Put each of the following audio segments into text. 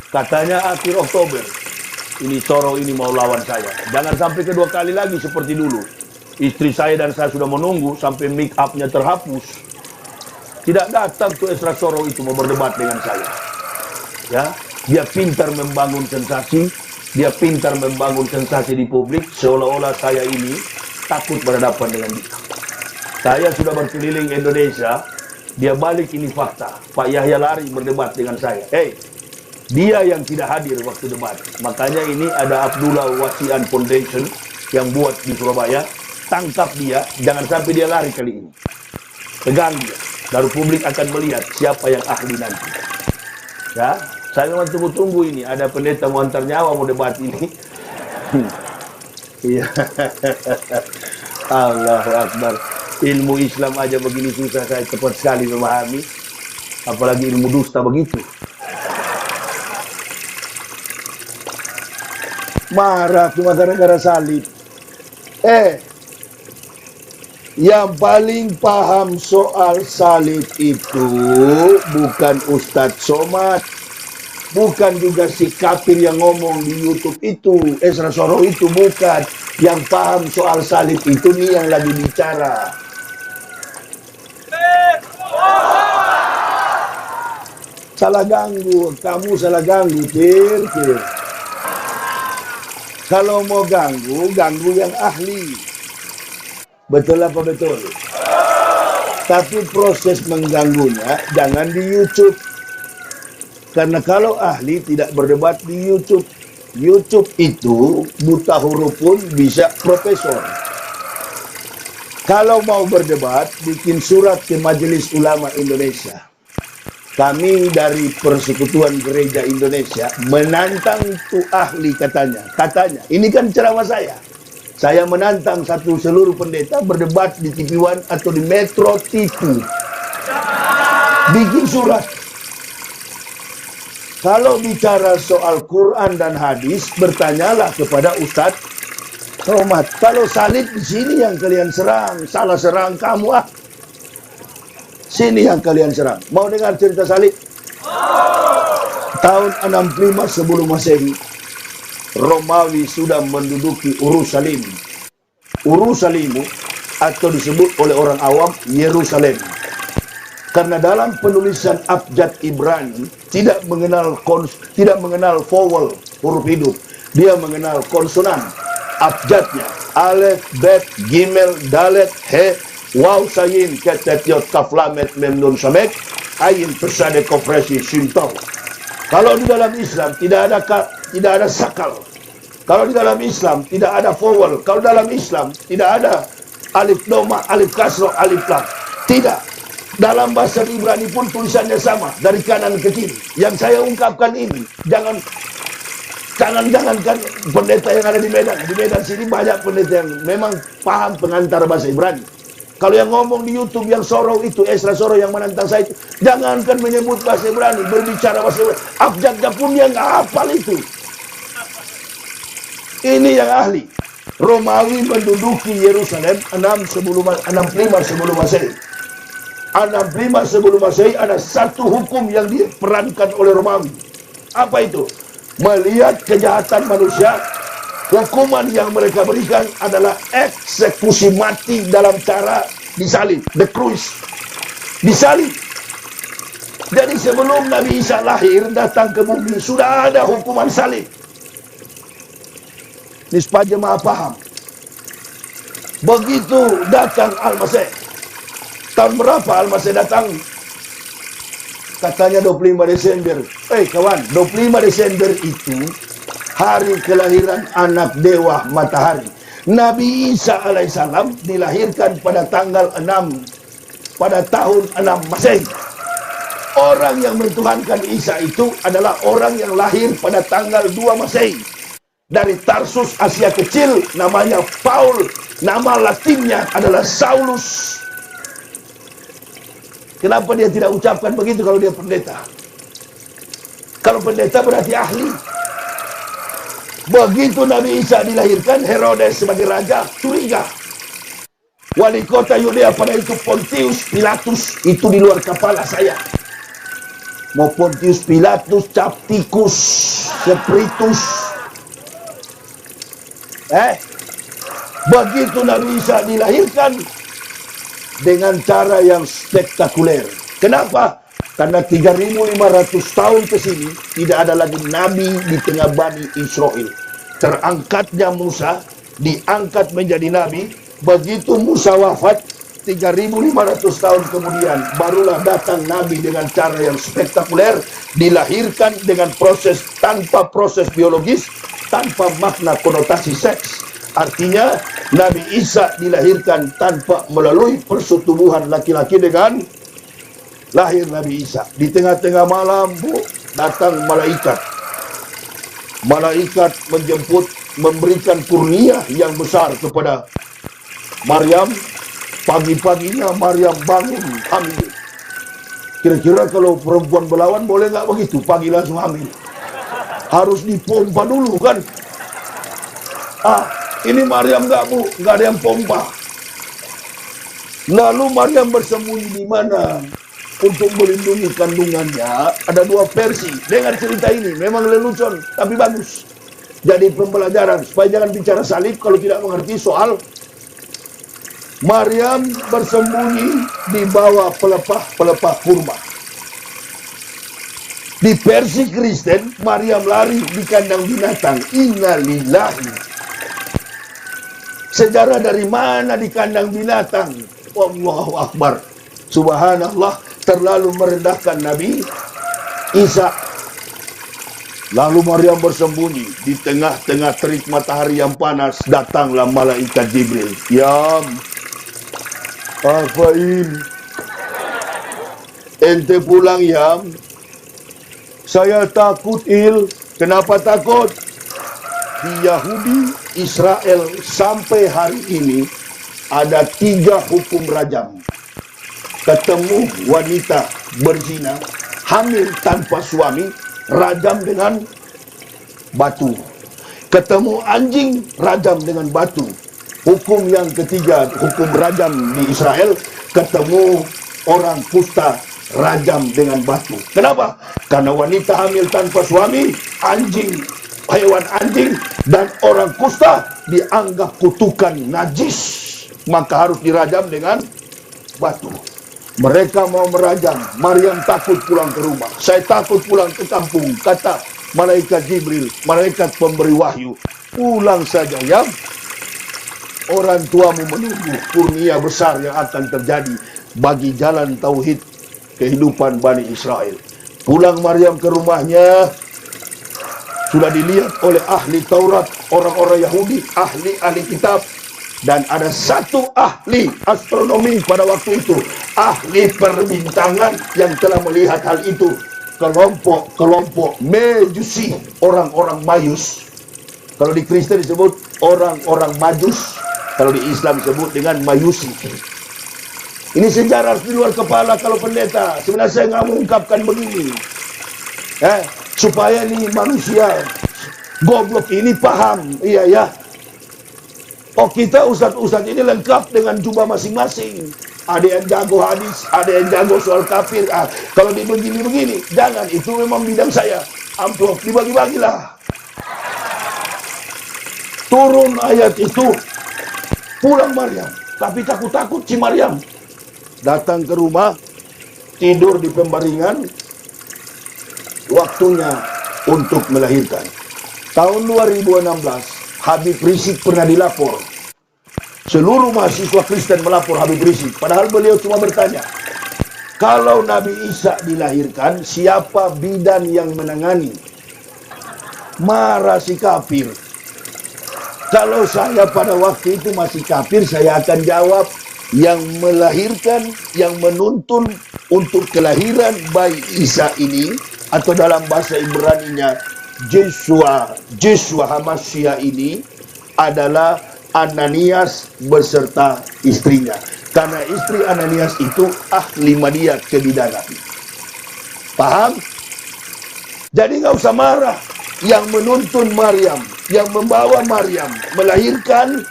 Katanya akhir Oktober. Ini Soro ini mau lawan saya. Jangan sampai kedua kali lagi seperti dulu. Istri saya dan saya sudah menunggu sampai make up-nya terhapus. Tidak datang tuh Esra Soro itu mau berdebat dengan saya. Ya, dia pintar membangun sensasi. Dia pintar membangun sensasi di publik. Seolah-olah saya ini takut berhadapan dengan dia. Saya sudah berkeliling Indonesia. Dia balik ini fakta. Pak Yahya lari berdebat dengan saya. Dia yang tidak hadir waktu debat. Makanya ini ada Abdullah Wasian Foundation yang buat di Surabaya. Tangkap dia, jangan sampai dia lari kali ini. Pegang dia. Lalu publik akan melihat siapa yang ahli nanti. Ya, saya memang tunggu-tunggu ini. Ada pendeta mau antar nyawa mau debat ini. Iya. Allahu Akbar. Ilmu Islam aja begini susah saya cepat sekali memahami. Apalagi ilmu dusta begitu. Marah cuma gara-gara salib. Yang paling paham soal salib itu bukan Ustadz Somad, bukan juga si kafir yang ngomong di YouTube itu, Esra Soro itu bukan. Yang paham soal salib itu nih yang lagi bicara. Salah ganggu, kamu salah ganggu, Tir. Kalau mau ganggu, ganggu yang ahli. Betul apa betul? Tapi proses mengganggunya jangan di YouTube. Karena kalau ahli tidak berdebat di YouTube. YouTube itu buta huruf pun bisa profesor. Kalau mau berdebat, bikin surat ke Majelis Ulama Indonesia. Kami dari Persekutuan Gereja Indonesia menantang tuh ahli katanya. Ini kan ceramah saya. Saya menantang seluruh pendeta berdebat di TV One atau di Metro TV. Bikin surat. Kalau bicara soal Quran dan hadis, bertanyalah kepada Ustadz Somad. Kalau salib di sini yang kalian serang, salah serang kamu ah. Sini yang kalian serang. Mau dengar cerita salib? Tahun 65 sebelum Masehi, Romawi sudah menduduki Urusalim. Urusalimu atau disebut oleh orang awam Yerusalem. Karena dalam penulisan abjad Ibrani tidak mengenal vowel huruf hidup, dia mengenal konsonan. Abjadnya alef, bet, gimel, dalet, he, waw, sayin, ketet, yot, kaf, lamet, mem, nun, samek, ayin, pesade, kofresi, sintau. Kalau di dalam Islam tidak ada sakal. Kalau di dalam Islam tidak ada vowel. Kalau dalam Islam tidak ada alif doma, alif kasroh, alif lam. Tidak. Dalam bahasa Ibrani pun tulisannya sama dari kanan ke kiri. Yang saya ungkapkan ini, jangan kan pendeta yang ada di Medan. Di Medan sini banyak pendeta yang memang paham pengantar bahasa Ibrani. Kalau yang ngomong di YouTube yang Soro itu, Esra Soro yang menantang saya itu, jangankan menyebut bahasa Ibrani, berbicara bahasa Ibrani. Abjadnya pun dia nggak hafal itu. Ini yang ahli. Romawi menduduki Yerusalem 65 sebelum Masehi. 65 sebelum Masehi ada satu hukum yang diperankan oleh Romawi. Apa itu? Melihat kejahatan manusia, hukuman yang mereka berikan adalah eksekusi mati dalam cara disalib, the cruci, disalib. Jadi sebelum Nabi Isa lahir datang ke bumi sudah ada hukuman salib. Ini supaya jemaah paham. Begitu datang Al-Masih. Tahun berapa Al-Masih datang? Katanya 25 Desember. Kawan, 25 Desember itu hari kelahiran anak dewa matahari. Nabi Isa alaihissalam dilahirkan pada tanggal 6 pada tahun 6 Masehi. Orang yang mentuhankan Isa itu adalah orang yang lahir pada tanggal 2 Masehi. Dari Tarsus, Asia Kecil, namanya Paul. Nama latinnya adalah Saulus. Kenapa dia tidak ucapkan begitu kalau dia pendeta? Kalau pendeta berarti ahli. Begitu Nabi Isa dilahirkan, Herodes sebagai raja curiga. Wali kota Yudea pada itu Pontius Pilatus, itu di luar kepala saya. mau Pontius Pilatus, cap tikus, Spiritus. Begitu Nabi Isa dilahirkan dengan cara yang spektakuler. Kenapa? Karena 3.500 tahun ke sini tidak ada lagi nabi di tengah Bani Israel. Terangkatnya Musa, diangkat menjadi nabi. Begitu Musa wafat, 3.500 tahun kemudian barulah datang nabi dengan cara yang spektakuler, dilahirkan dengan proses tanpa proses biologis, tanpa makna konotasi seks. Artinya Nabi Isa dilahirkan tanpa melalui persetubuhan laki-laki dengan lahir Nabi Isa. Di tengah-tengah malam, Bu, datang malaikat. Malaikat menjemput, memberikan kurnia yang besar kepada Maryam. Pagi-paginya Maryam bangun hamil. Kira-kira kalau perempuan belawan boleh nggak begitu? Pagi langsung hamil. Harus dipompa dulu kan? Ini Maryam nggak, Bu? Nggak ada yang pompa. Lalu Maryam bersembunyi di mana untuk melindungi kandungannya? Ada dua versi. Dengar cerita ini, memang lelucon, tapi bagus. Jadi pembelajaran, supaya jangan bicara salib kalau tidak mengerti soal. Maryam bersembunyi di bawah pelepah kurma. Di versi Kristen, Maryam lari di kandang binatang. Innalillahi. Sejarah dari mana di kandang binatang? Allahu Akbar. Subhanallah, terlalu merendahkan Nabi Isa. Lalu Maryam bersembunyi di tengah-tengah terik matahari yang panas. Datanglah malaikat Jibril. Yam, apain? Ente pulang, Yam. Saya takut, Il. Kenapa takut? Di Yahudi Israel sampai hari ini ada 3 hukum rajam. Ketemu wanita berzina, hamil tanpa suami, rajam dengan batu. Ketemu anjing, rajam dengan batu. Hukum yang ketiga, hukum rajam di Israel, ketemu orang kusta, rajam dengan batu. Kenapa? Karena wanita hamil tanpa suami, anjing, hewan anjing, dan orang kusta dianggap kutukan najis, maka harus dirajam dengan batu. Mereka mau merajam. Maryam takut pulang ke rumah. Saya takut pulang ke kampung, kata malaikat Jibril, malaikat pemberi wahyu. Pulang saja, ya. Orang tuamu menunggu kurnia besar yang akan terjadi bagi jalan tauhid kehidupan Bani Israel. Pulang Maryam ke rumahnya. Sudah dilihat oleh ahli Taurat, orang-orang Yahudi, ahli kitab. Dan ada satu ahli astronomi pada waktu itu, ahli perbintangan yang telah melihat hal itu. Kelompok Majusi, orang-orang Majus. Kalau di Kristen disebut orang-orang Majus, kalau di Islam disebut dengan Majusi. Ini sejarah di luar kepala kalau pendeta. Sebenarnya saya nggak mengungkapkan begini. Supaya ini manusia goblok ini paham. Iya ya. Oh, kita ustadz ini lengkap dengan jubah masing-masing. Ada yang jago hadis, ada yang jago soal kafir. Kalau di begini-begini, jangan, itu memang bidang saya. Amplop, dibagi-bagilah. Turun ayat itu, pulang Maryam. Tapi takut-takut si Maryam. Datang ke rumah, tidur di pembaringan, waktunya untuk melahirkan. Tahun 2016, Habib Rizik pernah dilapor. Seluruh mahasiswa Kristen melapor Habib Rizik. Padahal beliau cuma bertanya, kalau Nabi Isa dilahirkan, siapa bidan yang menangani? Marah si kafir. Kalau saya pada waktu itu masih kafir, saya akan jawab, yang melahirkan, yang menuntun untuk kelahiran bayi Isa ini, atau dalam bahasa Ibraninya Yeshua Hamashiach ini adalah Ananias beserta istrinya. Karena istri Ananias itu ahli media kebidanan. Paham? Jadi nggak usah marah. Yang menuntun Maryam, yang membawa Maryam melahirkan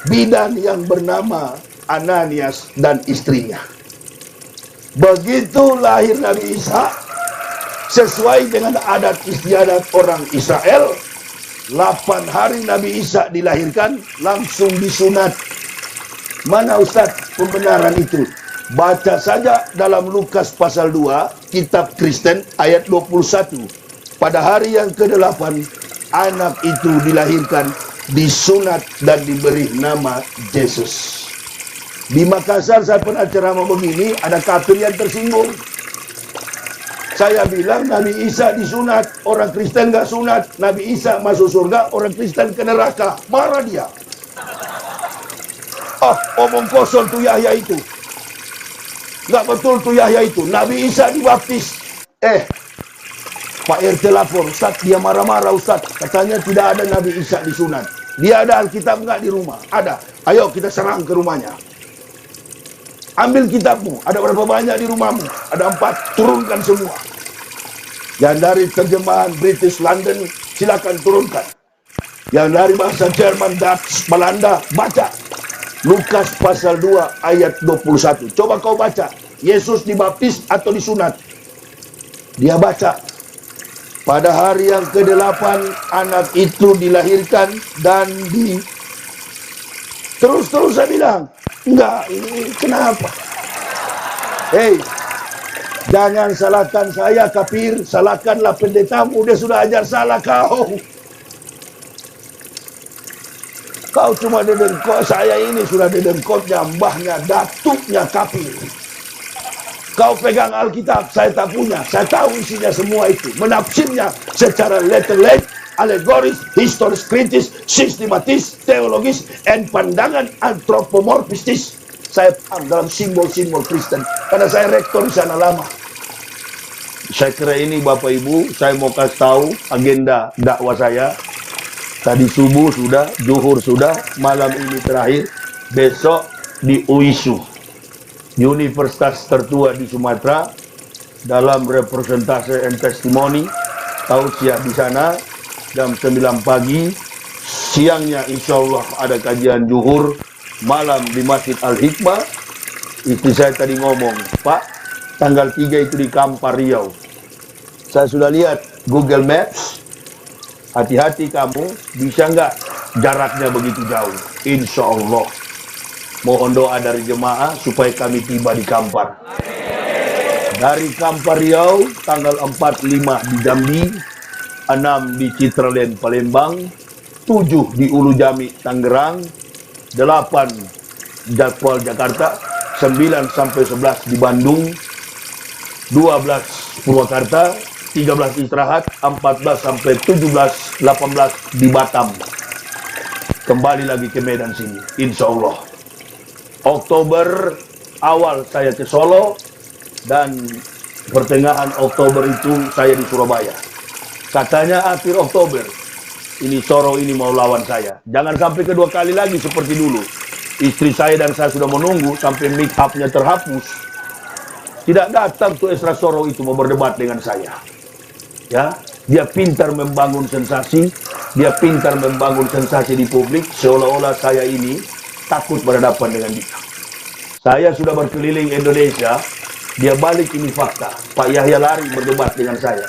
bidan yang bernama Ananias dan istrinya. Begitu lahir Nabi Isa, sesuai dengan adat istiadat orang Israel. 8 hari Nabi Isa dilahirkan, langsung disunat. Mana Ustaz pembenaran itu? Baca saja dalam Lukas pasal 2, kitab Kristen ayat 21. Pada hari yang ke-8, anak itu dilahirkan, disunat dan diberi nama Yesus. Di Makassar saya pernah ceramah begini, ada kafir yang tersinggung. Saya bilang Nabi Isa disunat, orang Kristen nggak sunat. Nabi Isa masuk surga, orang Kristen ke neraka. Marah dia. Omong kosong tuh Yahya itu. Nggak betul tuh Yahya itu. Nabi Isa dibaptis. Pak RT lapor, Ustaz dia marah-marah Ustaz. Katanya tidak ada Nabi Isa disunat. Dia ada Alkitab nggak di rumah? Ada. Ayo kita serang ke rumahnya. Ambil kitabmu, ada berapa banyak di rumahmu? Ada 4, turunkan semua. Yang dari terjemahan British London, silakan turunkan. Yang dari bahasa Jerman, Dutch, Belanda, baca. Lukas pasal 2 ayat 21. Coba kau baca, Yesus dibaptis atau disunat? Dia baca. Pada hari yang ke-8, anak itu dilahirkan dan Terus saya bilang, enggak, ini kenapa? Jangan salahkan saya kafir, salahkanlah pendetamu, dia sudah ajar salah kau. Kau cuma dedengkot, saya ini sudah dedengkotnya, mbahnya, datuknya kafir. Kau pegang Alkitab, saya tak punya, saya tahu isinya semua itu. Menafsirnya secara letterlek, alegoris, historis, kritis, sistematis, teologis, dan pandangan antropomorfistis. Saya paham dalam simbol-simbol Kristen, karena saya rektor di sana lama. Saya kira ini Bapak Ibu, saya mau kasih tahu agenda dakwah saya. Tadi subuh sudah, zuhur sudah, malam ini terakhir, besok di UISU, Universitas tertua di Sumatera, dalam representasi and testimoni, tausiah di sana. Jam 9 pagi, siangnya insya Allah ada kajian zuhur, malam di Masjid Al-Hikmah. Istri saya tadi ngomong, Pak, tanggal 3 itu di Kampar Riau. Saya sudah lihat Google Maps, hati-hati kamu, bisa nggak jaraknya begitu jauh? Insya Allah. Mohon doa dari jemaah supaya kami tiba di Kampar. Dari Kampar Riau, tanggal 4-5 di Jambi, 6 di Citraland Palembang, 7 di Ulu Jami Tangerang, 8 Jadwal Jakarta, 9 sampai 11 di Bandung, 12 Purwakarta, 13 istirahat, 14 sampai 17, 18 di Batam. Kembali lagi ke Medan sini, insya Allah. Oktober awal saya ke Solo, dan pertengahan Oktober itu saya di Surabaya. Katanya akhir Oktober, ini Soro ini mau lawan saya. Jangan sampai kedua kali lagi seperti dulu. Istri saya dan saya sudah menunggu sampai make up-nya terhapus. Tidak datang tuh Esra Soro itu mau berdebat dengan saya. Ya, dia pintar membangun sensasi, dia pintar membangun sensasi di publik, seolah-olah saya ini takut berhadapan dengan dia. Saya sudah berkeliling Indonesia, dia balik ini fakta. Pak Yahya lari berdebat dengan saya.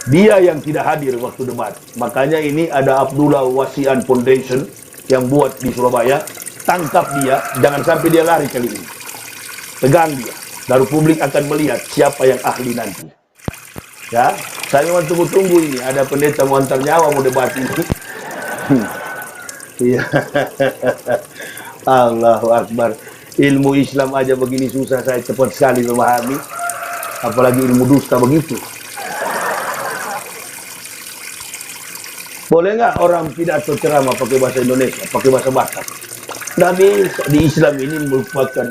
Dia yang tidak hadir waktu debat. Makanya ini ada Abdullah Wasian Foundation yang buat di Surabaya. Tangkap dia, jangan sampai dia lari kali ini. Pegang dia. Lalu publik akan melihat siapa yang ahli nanti. Ya, saya mau tunggu-tunggu ini. Ada pendeta mau antar nyawa mau debat ini. Iya. Allahu Akbar. Ilmu Islam aja begini susah, saya cepat sekali memahami. Apalagi ilmu dusta begitu. Boleh nggak orang pidato ceramah pakai bahasa Indonesia, pakai bahasa Batak? Nabi di Islam ini merupakan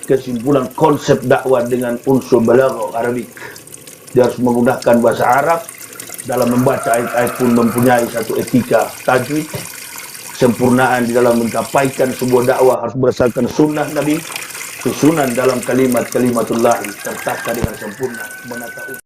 kesimpulan konsep dakwah dengan unsur balaghah Arabik. Dia harus menggunakan bahasa Arab, dalam membaca ayat-ayat pun mempunyai satu etika tajwid. Sempurnaan di dalam mencapaikan sebuah dakwah harus berdasarkan sunnah Nabi. Susunan dalam kalimat-kalimatullah tertata dengan sempurna menata